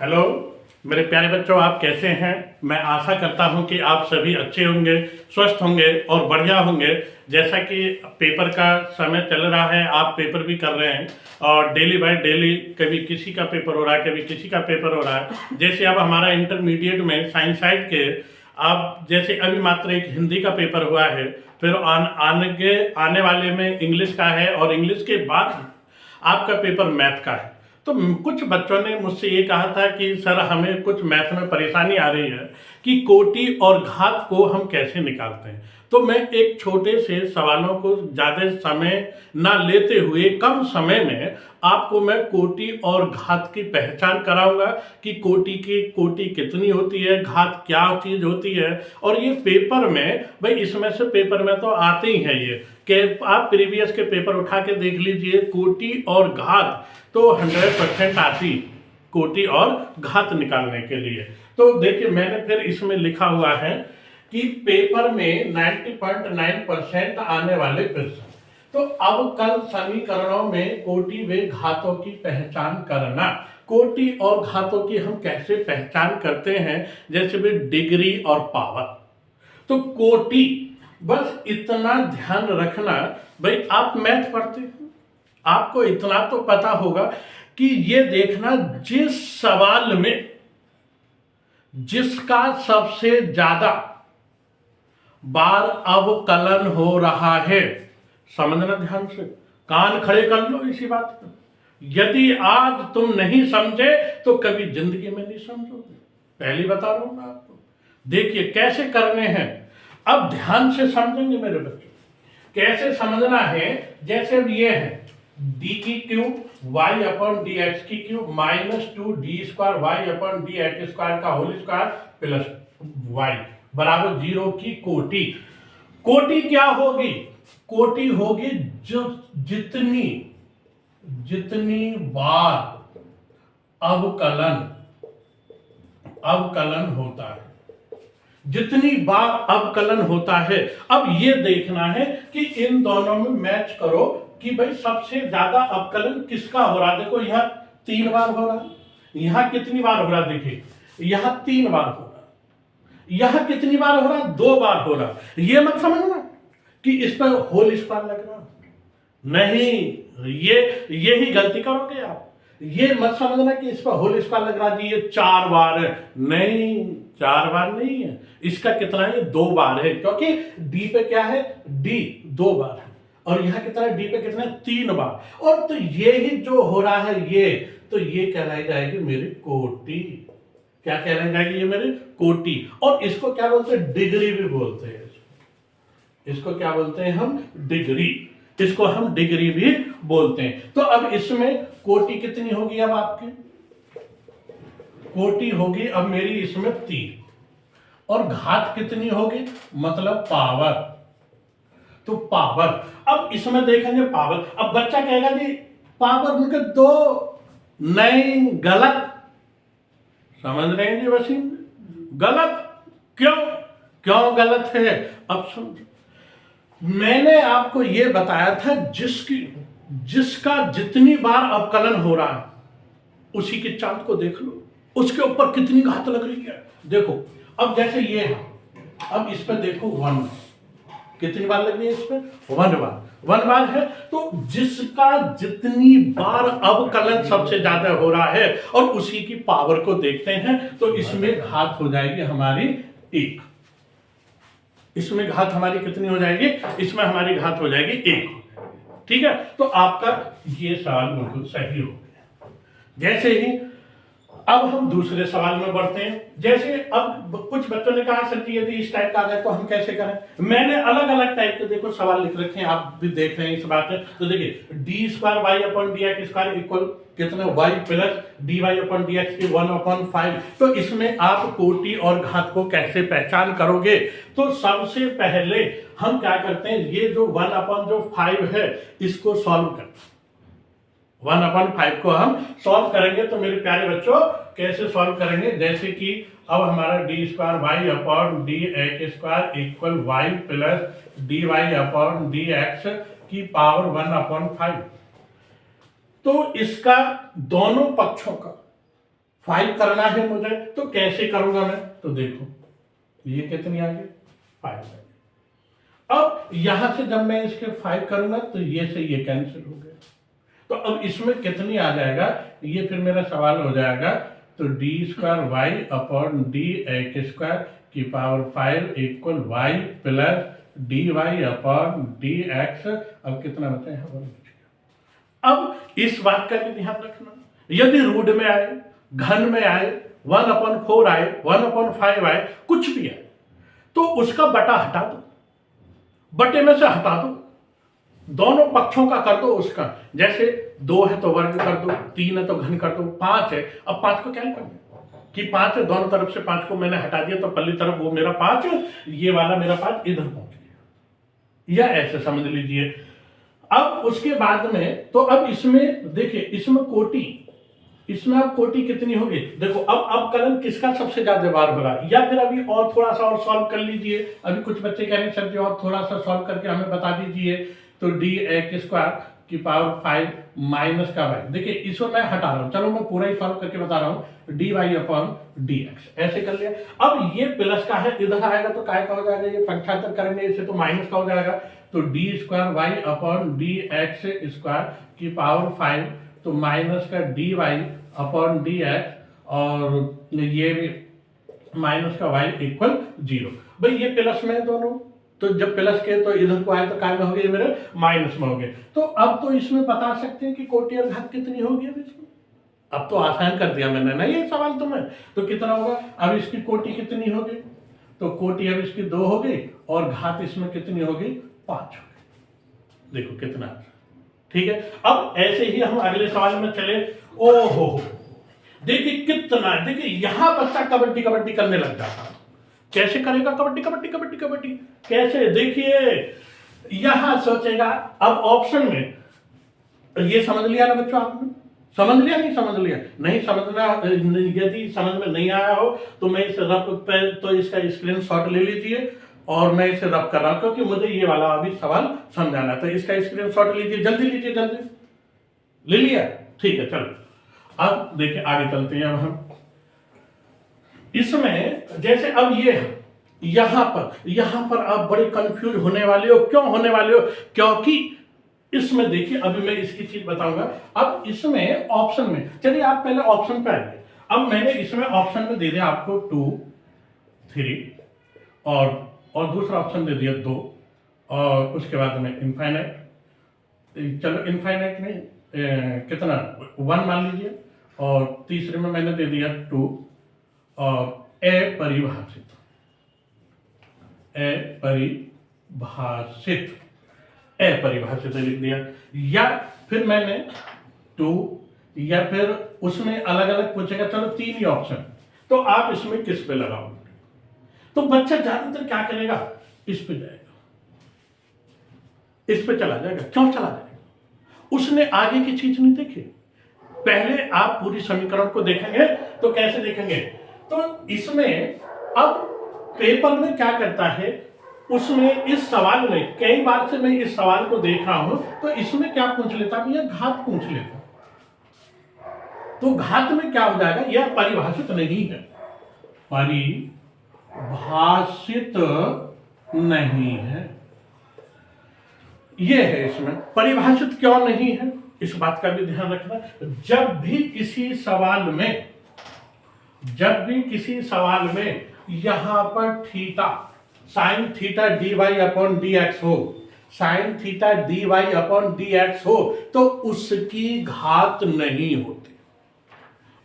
Hello मेरे प्यारे बच्चों, आप कैसे हैं। मैं आशा करता हूं कि आप सभी अच्छे होंगे, स्वस्थ होंगे और बढ़िया होंगे। जैसा कि पेपर का समय चल रहा है, आप पेपर भी कर रहे हैं और डेली बाय डेली कभी किसी का पेपर हो रहा है, कभी किसी का पेपर हो रहा है। जैसे अब हमारा इंटरमीडिएट में साइंस साइड के अब जैसे अभी मात्र एक हिंदी का पेपर हुआ है, फिर आने वाले में इंग्लिश का है और इंग्लिश के बाद आपका पेपर मैथ का है। तो कुछ बच्चों ने मुझसे ये कहा था कि सर हमें कुछ मैथ में परेशानी आ रही है कि कोटि और घात को हम कैसे निकालते हैं। तो मैं एक छोटे से सवालों को ज़्यादा समय ना लेते हुए कम समय में आपको मैं कोटि और घात की पहचान कराऊंगा कि कोटि कितनी होती है, घात क्या चीज़ होती है। और ये पेपर में भाई, इसमें से पेपर में तो आते ही हैं ये कि आप प्रीवियस के पेपर उठा के देख लीजिए, कोटि और घात तो 100% आती कोटि और घात निकालने के लिए। तो देखिए मैंने फिर इसमें लिखा हुआ है कि पेपर में 90.9% आने वाले प्रश्न। तो अब कल समीकरणों में कोटि व घातों की पहचान करना। कोटि और घातों की हम कैसे पहचान करते हैं, जैसे भी डिग्री और पावर। तो कोटि, बस इतना ध्यान रखना भाई, आप मैथ पढ़ते हैं, आपको इतना तो पता होगा कि ये देखना जिस सवाल में जिसका सबसे ज्यादा बार अवकलन हो रहा है, समझना ध्यान से, कान खड़े कर लो इसी बात पर। यदि आज तुम नहीं समझे तो कभी जिंदगी में नहीं समझोगे, पहली बता रहा हूं मैं आपको। देखिए कैसे करने हैं, अब ध्यान से समझेंगे मेरे बच्चे। कैसे समझना है, जैसे अब ये है डी की cube Y upon D x की cube -2d² Y upon D x square का होल स्क्वायर प्लस वाई बराबर 0 की कोटि। कोटि क्या होगी? कोटि होगी जो जितनी बार अवकलन होता है, जितनी बार अवकलन होता है। अब ये देखना है कि इन दोनों में मैच करो कि भाई सबसे ज्यादा अवकलन किसका हो रहा है। देखो यहाँ 3 बार हो रहा है, यहाँ कितनी बार हो रहा है, देखिए यहाँ 3 बार हो रहा है, यहाँ कितनी बार हो रहा है, 2 बार हो रहा है। ये मत समझना कि इस पर होल स्क्वायर लग रहा नहीं, ये ही गलती करोगे आप। ये मत समझना कि इस पर होल स्क्वायर लग रहा जी ये 4 बार है, नहीं 4 बार नहीं है, इसका कितना है, 2 बार है, क्योंकि डी पे क्या है, डी 2 बार है और यहाँ कितना है, डी पे कितना है, 3 बार। और तो ये ही जो हो रहा है ये, तो ये कहलाई जाएगी मेरी कोटि। क्या कहलाई जाएगी, ये मेरी कोटि। और इसको क्या बोलते हैं, डिग्री भी बोलते हैं। इसको क्या बोलते हैं हम, डिग्री। इसको हम डिग्री भी बोलते हैं। तो अब इसमें कोटि कितनी होगी, अब आपकी कोटि होगी अब मेरी इसमें 3, और घात कितनी होगी, मतलब पावर। तो पावर, अब इसमें देखेंगे पावर। अब बच्चा कहेगा जी पावर उनके 2, नहीं गलत, समझ रहे हैं जी वसीम, गलत। क्यों गलत है, अब समझो। मैंने आपको यह बताया था जिसका जितनी बार अवकलन हो रहा है उसी के चांद को देख लो, उसके ऊपर कितनी घात लग रही है। देखो अब जैसे ये है, अब इस पर देखो 1, कितनी बार लग रही है, इस पर 1 बार है। तो जिसका जितनी बार अवकलन सबसे ज्यादा हो रहा है और उसी की पावर को देखते हैं, तो इसमें घात हो जाएगी हमारी 1। इसमें घात हमारी कितनी हो जाएगी, इसमें हमारी घात हो जाएगी 1। ठीक है, तो आपका ये सवाल बिल्कुल सही हो गया। जैसे ही अब हम दूसरे सवाल में बढ़ते हैं। जैसे अब कुछ बच्चों ने कहा सर जी यदि इस टाइप का आ जाए तो हम कैसे करें। मैंने अलग अलग टाइप के देखो सवाल लिख रखे हैं, आप भी देख रहे हैं इस बात में। तो देखिए d² y upon D x square equal कितना, y plus dy upon D x की 1/5। तो इसमें आप कोटि और घात को कैसे पहचान करोगे। तो सबसे पहले हम क्या करते हैं, ये जो 1/5 है इसको सॉल्व करते हैं। 1/5 को हम सॉल्व करेंगे। तो मेरे प्यारे बच्चों कैसे सॉल्व करेंगे, जैसे कि अब हमारा d² y upon D x square equal Y plus dy upon D x की पावर 1/5। तो इसका दोनों पक्षों का फाइव करना है मुझे, तो कैसे करूंगा मैं? तो देखो ये कितनी आ गई, 5। अब यहां से जब मैं इसके 5 करूंगा तो ये से ये कैंसिल हो गया। तो अब इसमें कितनी आ जाएगा, ये फिर मेरा सवाल हो जाएगा। तो D square Y upon D x square की power 5 equal Y plus D Y upon D X. अब कितना बचा है, 1 बच गया। अब इस बात का भी ध्यान रखना, यदि रूट में आए, घन में आए, 1/4 आए, 1/5 आए, कुछ भी आए, तो उसका बटा हटा दो, बटे में से हटा दो, दोनों पक्षों का कर दो उसका। जैसे 2 है तो वर्ग कर दो, 3 है तो घन कर दो, 5 है, अब 5 को क्या करना कि 5 है, दोनों तरफ से 5 को मैंने हटा दिया, तो पल्ली तरफ वो मेरा 5, ये वाला मेरा 5 इधर पहुंच गया, या ऐसे समझ लीजिए। अब उसके बाद में तो अब इसमें देखिए, इसमें कोटि, इसमें अब कोटि कितनी होगी, देखो अब कलन किसका सबसे ज्यादा बार हो रहा है, या फिर अभी और थोड़ा सा और सॉल्व कर लीजिए। अभी कुछ बच्चे कह रहे हैं सर जी और थोड़ा सा सॉल्व करके हमें बता दीजिए। तो डी एक्स स्क्वायर की पावर 5 माइनस का वाई, देखिए इसको मैं हटा रहा हूं, चलो मैं पूरा ही सॉल्व करके बता रहा हूं। D Y upon D x ऐसे कर लिया। अब ये प्लस का है, इधर आएगा तो काय का हो जाएगा, ये पंचायत करेंगे इसे तो माइनस का हो जाएगा। तो D square Y upon D x square की पावर 5, तो माइनस का d Y upon D x, और ये भी माइनस का वाई इक्वल 0। भाई ये प्लस में है दोनों, तो जब प्लस के तो इधर को आए तो काय में हो गए, मेरे माइनस में हो गए। तो अब तो इसमें बता सकते हैं कि कोटि और घात कितनी होगी। अब इसमें अब तो आसान कर दिया मैंने ना ये सवाल तुम्हें। तो कितना होगा, अब इसकी कोटि कितनी होगी, तो कोटि अब इसकी 2 हो गई, और घात इसमें कितनी होगी, 5 हो गई। देखो कितना, ठीक है। अब ऐसे ही हम अगले सवाल में चले। ओहो देखिए कितना, देखिए यहां बच्चा कबड्डी कबड्डी करने लग जाता। कैसे करेगा कबड्डी कबड्डी कबड्डी कबड्डी, कैसे, देखिए यहां सोचेगा। अब ऑप्शन में ये समझ लिया ना बच्चों, आपने समझ लिया, नहीं समझ लिया, नहीं समझना, यदि समझ में नहीं आया हो तो मैं इस रफ पे तो इसका स्क्रीनशॉट ले लीजिए, और मैं इसे रफ कर रहा हूं क्योंकि मुझे ये वाला अभी सवाल समझाना है। तो इसका स्क्रीनशॉट लीजिए, जल्दी लीजिए, जल्दी ले लिया, ठीक है। चलो अब देखिए आगे चलते हैं। अब हम इसमें जैसे अब ये यहां पर आप बड़े कंफ्यूज होने वाले हो। क्यों होने वाले हो, क्योंकि इसमें देखिए अभी मैं इसकी चीज बताऊंगा। अब इसमें ऑप्शन में, चलिए आप पहले ऑप्शन पे आइए। अब मैंने इसमें ऑप्शन में दे दिया आपको 2 3 और दूसरा ऑप्शन दे दिया 2, और उसके बाद में इनफाइनाइट। चलो इनफाइनाइट में कितना 1 मान लीजिए, और तीसरे में मैंने दे दिया 2 और अपरिभाषित लिख दिया। या फिर मैंने 2, या फिर उसमें अलग अलग पूछेगा, चलो 3 ही ऑप्शन, तो आप इसमें किस पे लगाओगे। तो बच्चा ज्यादातर क्या करेगा, इस पे जाएगा, इस पे चला जाएगा। क्यों चला जाएगा, उसने आगे की चीज नहीं देखी। पहले आप पूरी समीकरण को देखेंगे तो कैसे देखेंगे, तो इसमें अब पेपर में क्या करता है, उसमें इस सवाल में कई बार से मैं इस सवाल को देख रहा हूं, तो इसमें क्या पूछ लेता, भैया घात पूछ लेता। तो घात में क्या हो जाएगा, यह परिभाषित नहीं है, परिभाषित नहीं है, यह है। इसमें परिभाषित क्यों नहीं है, इस बात का भी ध्यान रखना। जब भी किसी सवाल में यहां पर theta, sine theta D Y upon D X हो, sine theta D Y upon D X हो, तो उसकी घात नहीं होती,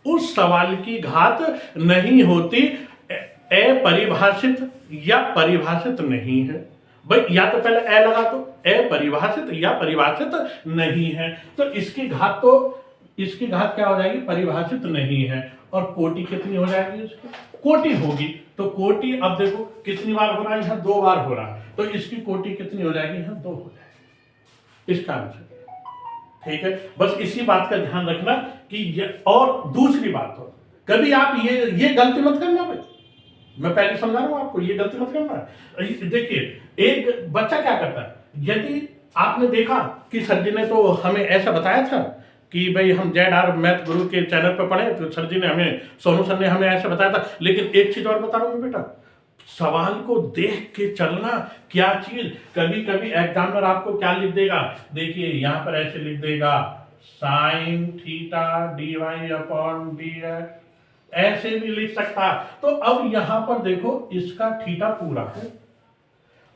उस सवाल की घात नहीं होती। अपरिभाषित या परिभाषित नहीं है, भाई या तो पहले ए लगा दो, अपरिभाषित या परिभाषित नहीं है, तो इसकी घात क्या हो जाएगी, परिभाषित नहीं है। और कोटि कितनी हो जाएगी, इसकी कोटि होगी। तो कोटि अब देखो कितनी बार हो रहा है, यहाँ 2 बार हो रहा है, तो इसकी कोटि कितनी हो जाएगी, यहाँ 2 हो जाएगी, इसका आंसर। ठीक है, बस इसी बात का ध्यान रखना कि और दूसरी बात हो, कभी आप ये गलती मत करना भाई, मैं पहले समझा रहा हूं आपको, ये गलती मत करना। देखिए एक बच्चा क्या करता है, यदि आपने देखा कि सर जी ने तो हमें ऐसा बताया था कि भाई हम जेड आर मैथ गुरु के चैनल पर पढ़े, तो सर जी ने हमें, सोनू सर ने हमें ऐसे बताया था। लेकिन एक चीज और बता रहा हूँ बेटा, सवाल को देख के चलना। क्या चीज, कभी कभी एग्जामिनर आपको क्या लिख देगा, देखिए यहाँ पर ऐसे लिख देगा sine theta D Y upon D x, ऐसे भी लिख सकता। तो अब यहां पर देखो इसका थीटा पूरा है,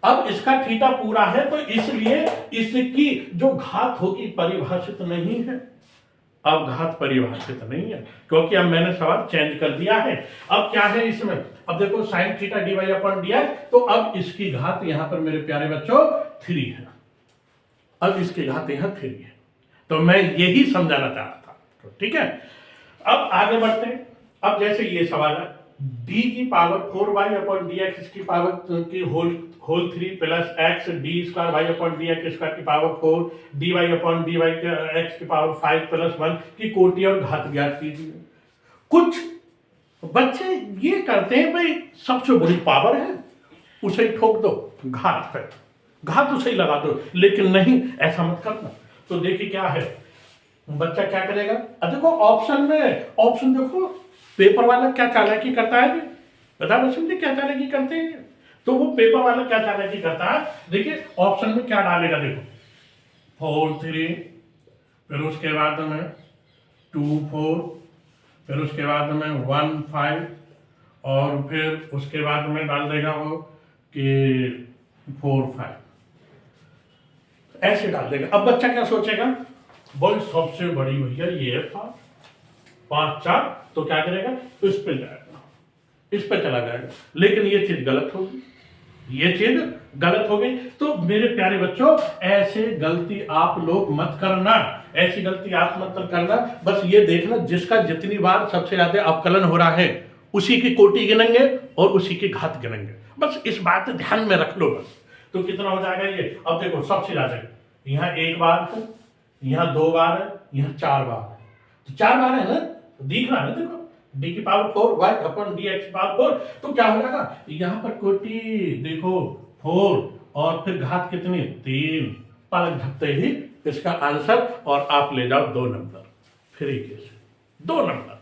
अब इसका थीटा पूरा है, तो इसलिए इसकी जो घात होगी परिभाषित नहीं है। अब घात परिभाषित नहीं है क्योंकि अब मैंने सवाल चेंज कर दिया है। अब क्या है इसमें, अब देखो sine theta D Y upon D x, तो अब इसकी घात यहां पर मेरे प्यारे बच्चों 3 है। अब इसकी घात यहां 3 है, तो मैं यही समझाना चाह रहा था। तो ठीक है, अब आगे बढ़ते हैं। अब जैसे ये सवाल है, d की power 4y upon D x की पावर की whole 3 plus X D square Y upon D x square की power 4 D Y upon D Y X की पावर 5 प्लस 1 की कोटि और घात ज्ञात कीजिए। कुछ बच्चे ये करते हैं भाई सबसे बड़ी पावर है उसे ही ठोक दो, घात है, घात उसे ही लगा दो, लेकिन नहीं, ऐसा मत करना। तो देखिए क्या है, बच्चा क्या करेगा, देखो ऑप्शन में, ऑप्शन देखो पेपर वाला क्या चालाकी करता है, बता बच्चे क्या चालाकी करते हैं। तो वो पेपर वाला क्या चालाकी करता है, देखिए ऑप्शन में क्या डालेगा, देखो 4 3, फिर उसके बाद में 2 4, फिर उसके बाद में 1 5, और फिर उसके बाद में डाल देगा वो कि 4 5, ऐसे डाल देगा। अब बच्चा क्या सोचेगा, बोल सबसे बड़ी भैया ये था 5 4, तो क्या करेगा, तो इस पे जाएगा, इस पे चला जाएगा। लेकिन ये चीज गलत होगी, ये चीज गलत हो गई। तो मेरे प्यारे बच्चों ऐसे गलती आप लोग मत करना, ऐसी गलती आप मत करना। बस ये देखना जिसका जितनी बार सबसे ज्यादा अवकलन हो रहा है उसी की कोटि गिनेंगे और उसी की घात गिनेंगे, बस इस बात ध्यान में रख लो बस। तो कितना हो जाएगा ये, अब देखो सबसे ज्यादा यहाँ 1 बार है, यहाँ 2 बार है, यहाँ 4 बार है, तो 4 बार है ना, दिख रहा है ना, देखो डी की power 4 y upon D x power 4, तो क्या हो जाएगा, यहाँ पर कोटि देखो 4 और फिर घात कितनी 3, पलक झपते ही इसका आंसर, और आप ले जाओ 2 नंबर, फ्री केस 2 नंबर।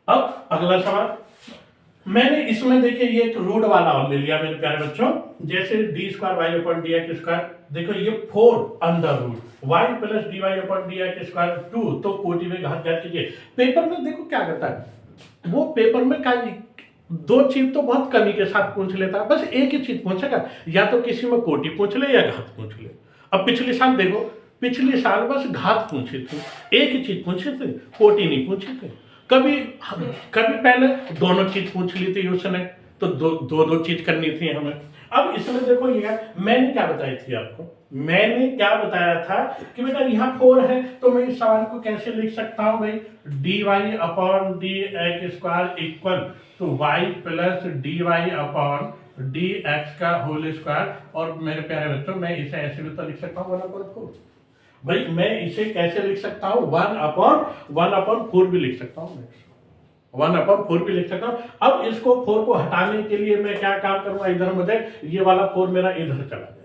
अब अगला सवाल, मैंने इसमें देखिए ये एक रूट वाला और ले लिया मेरे प्यारे बच्चों, जैसे d square Y upon D x square, देखो ये 4 under root y plus D Y upon D x square 2, तो कोटि में घात ज्ञात कीजिए। पेपर में देखो क्या करता है, वो पेपर में क्या 2 चीज तो बहुत कमी के साथ पूछ लेता है, बस एक ही चीज पूछेगा, या तो किसी में कोटि पूछ ले या घात पूछ ले। अब पिछले साल देखो, पिछले साल बस घात पूछे थे, एक ही चीज पूछे थे, कोटि नहीं पूछे थे। कभी पहले दोनों चीज पूछ ली थी उसने, तो दो चीज करनी थी हमें। अब इसमें देखो ये मैंने क्या बताई थी आपको, मैंने क्या बताया था कि बेटा यहाँ 4 है, तो मैं इस सवाल को कैसे लिख सकता हूँ भाई, d Y upon D x square equal to y plus D Y upon D x का होल स्क्वायर। और मेरे प्यारे बच्चों मैं इसे ऐसे भी तो लिख सकता हूँ 1/4, भाई मैं इसे कैसे लिख सकता हूँ 1/4 भी लिख सकता हूँ, 1/4 भी लिख सकता हूँ। अब इसको 4 को हटाने के लिए मैं क्या काम करूंगा, इधर मुझे ये वाला 4 मेरा इधर चला जाएगा।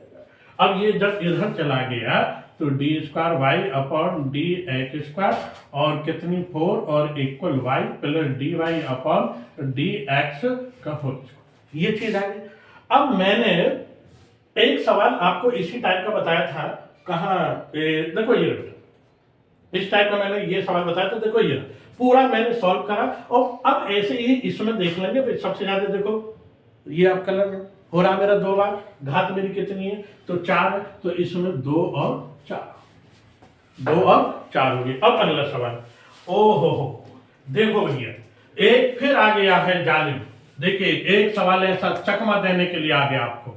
अब ये जब इधर चला गया तो D square Y upon D x square और कितनी 4 और equal Y plus D Y upon D x का होल स्क्वायर, ये चीज आ गई। अब मैंने एक सवाल आपको इसी टाइप का बताया था, कहाँ देखो ये इस टाइप का मैंने ये सवाल बताया था, देखो ये पूरा मैंने सॉल्व करा। और अब ऐसे ही इसमें देख लेंगे, सबसे ज्यादा देखो ये अवकलन हो रहा मेरा 2 बार, घात मेरी कितनी है तो 4 है, तो इसमें 2 और 4 हो गई। अब अगला सवाल, ओहो देखो भैया एक फिर आ गया है जालिम, देखिए एक सवाल ऐसा चकमा देने के लिए आ गया आपको,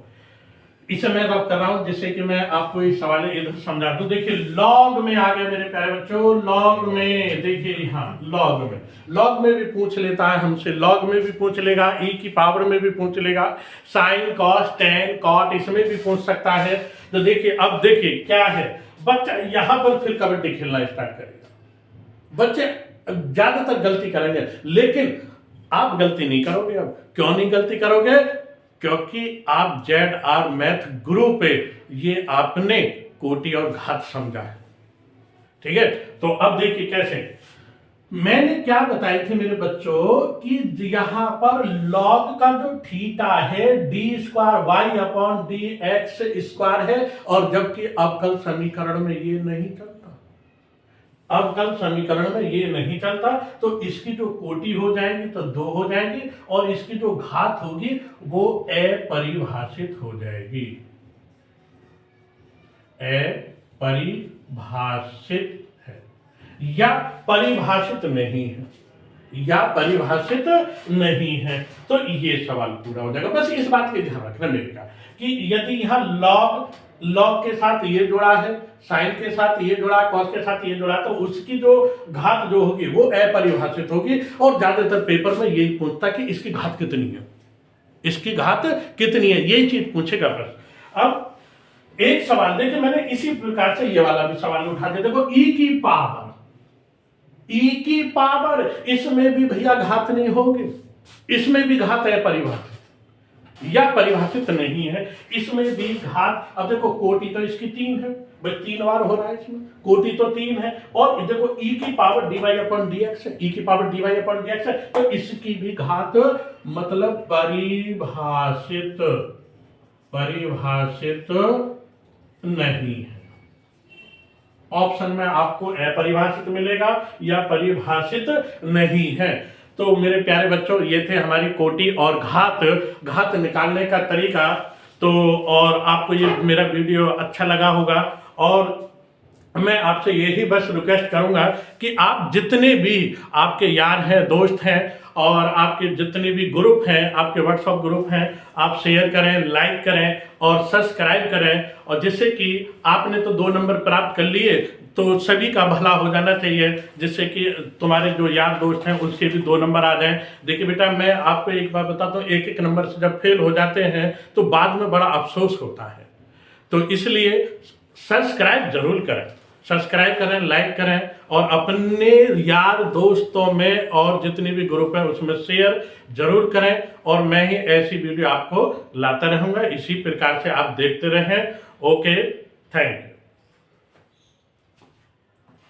इसे मैं बात कर रहा हूं जिससे कि मैं आपको इस सवाल इधर समझा दूं। देखिए लॉग में आ गया मेरे प्यारे बच्चों, लॉग में देखिए यहाँ लॉग में भी पूछ लेता है हमसे, लॉग में भी पूछ लेगा, ई की पावर में भी पूछ लेगा, साइन कॉस टेन कॉट इसमें भी पूछ सकता है। तो देखिए अब देखिए क्या है, बच्चा यहाँ पर फिर कबड्डी खेलना स्टार्ट करेगा। बच्चे ज्यादातर गलती करेंगे, लेकिन आप गलती नहीं करोगे। अब क्यों नहीं गलती करोगे, क्योंकि आप ZR मैथ गुरु पे ये आपने कोटि और घात समझा है, ठीक है। तो अब देखिए कैसे, मैंने क्या बताई थी मेरे बच्चों कि यहां पर लॉग का जो थीटा है d square Y upon D x square है, और जबकि अवकल समीकरण में ये नहीं चलता, अवकल समीकरण में ये नहीं चलता, तो इसकी जो कोटि हो जाएगी तो 2 हो जाएगी, और इसकी जो घात होगी वो अपरिभाषित हो जाएगी, अपरिभाषित है या परिभाषित नहीं है, या परिभाषित नहीं है। तो ये सवाल पूरा हो जाएगा। बस इस बात के ध्यान रखना मेरे का कि यदि यहां लॉग के साथ ये जुड़ा है, साइन के साथ ये जुड़ा, कॉस के साथ ये जुड़ा, तो उसकी जो घात जो होगी वो अपरिभाषित होगी। और ज्यादातर पेपर में यही पूछता कि इसकी घात कितनी है, इसकी घात कितनी है, यही चीज पूछेगा प्रश्न। अब एक सवाल देखिए, मैंने इसी प्रकार से ये वाला भी सवाल उठा दिया। देखो ई की पावर, इसमें भी भैया घात नहीं होगी, इसमें भी घात है परिभाषित या परिभाषित नहीं है, इसमें भी घात। अब देखो कोटि तो इसकी 3 है भाई, 3 बार हो रहा है इसमें, कोटि तो 3 है। और देखो e की पावर dy अपॉन dx है, e की पावर dy अपॉन dx है, तो इसकी भी घात मतलब परिभाषित नहीं है। ऑप्शन में आपको अपरिभाषित मिलेगा या परिभाषित नहीं है। तो मेरे प्यारे बच्चों, ये थे हमारी कोटि और घात निकालने का तरीका। तो और आपको ये मेरा वीडियो अच्छा लगा होगा, और मैं आपसे यही बस रिक्वेस्ट करूंगा कि आप जितने भी आपके यार हैं, दोस्त हैं, और आपके जितने भी ग्रुप हैं, आपके व्हाट्सएप ग्रुप हैं, आप शेयर करें, लाइक करें और सब्सक्राइब करें, और जिससे कि आपने तो 2 नंबर प्राप्त कर लिए, तो सभी का भला हो जाना चाहिए, जिससे कि तुम्हारे जो यार दोस्त हैं उसके भी 2 नंबर आ जाएं। देखिए बेटा, मैं आपको एक बात बताता हूँ, एक नंबर से जब फेल हो जाते हैं तो बाद में बड़ा अफसोस होता है। तो इसलिए सब्सक्राइब जरूर करें, सब्सक्राइब करें, लाइक करें, और अपने यार दोस्तों में और जितने भी ग्रुप हैं उसमें शेयर जरूर करें। और मैं ही ऐसी वीडियो आपको लाता रहूंगा, इसी प्रकार से आप देखते रहें। Okay, thank you.